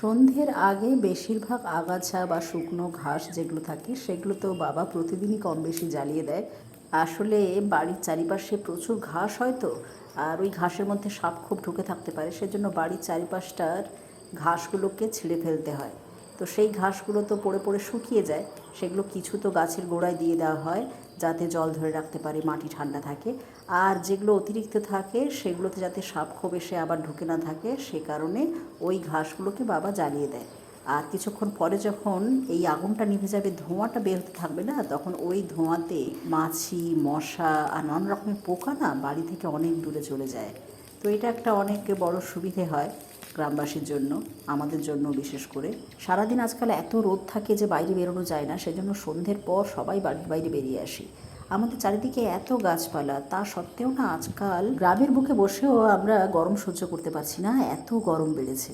সন্ধ্যের আগে বেশিরভাগ আগাছা বা শুকনো ঘাস যেগুলো থাকে সেগুলো তো বাবা প্রতিদিনই কম বেশি জ্বালিয়ে দেয়। আসলে বাড়ির চারিপাশে প্রচুর ঘাস হয় তো, আর ওই ঘাসের মধ্যে সাপ খুব ঢুকে থাকতে পারে, সেজন্য বাড়ির চারিপাশটার ঘাসগুলোকে ছিঁড়ে ফেলতে হয়। তো সেই ঘাসগুলো তো পড়ে পড়ে শুকিয়ে যায়, সেগুলো কিছু তো গাছের গোড়ায় দিয়ে দেওয়া হয় যাতে জল ধরে রাখতে পারে, মাটি ঠান্ডা থাকে। আর যেগুলো অতিরিক্ত থাকে সেগুলোতে যাতে সাপ খোপ এসে আবার ঢুকে না থাকে, সে কারণে ওই ঘাসগুলোকে বাবা জ্বালিয়ে দেয়। আর কিছুক্ষণ পরে যখন এই আগুনটা নিভে যাবে, ধোঁয়াটা বের হতে থাকবে না, তখন ওই ধোঁয়াতে মাছি, মশা আর নানা রকমের পোকা না বাড়ি থেকে অনেক দূরে চলে যায়। তো এটা একটা অনেক বড় সুবিধে হয় গ্রামবাসীর জন্য, আমাদের জন্য বিশেষ করে। সারাদিন আজকাল এত রোদ থাকে যে বাইরে বেরোনো যায় না, সেজন্য সন্ধ্যের পর সবাই বাড়ির বাইরে বেরিয়ে আসি। আমাদের চারিদিকে এত গাছপালা, তা সত্ত্বেও না আজকাল গ্রামের বুকে বসেও আমরা গরম সহ্য করতে পারছি না, এত গরম বেড়েছে।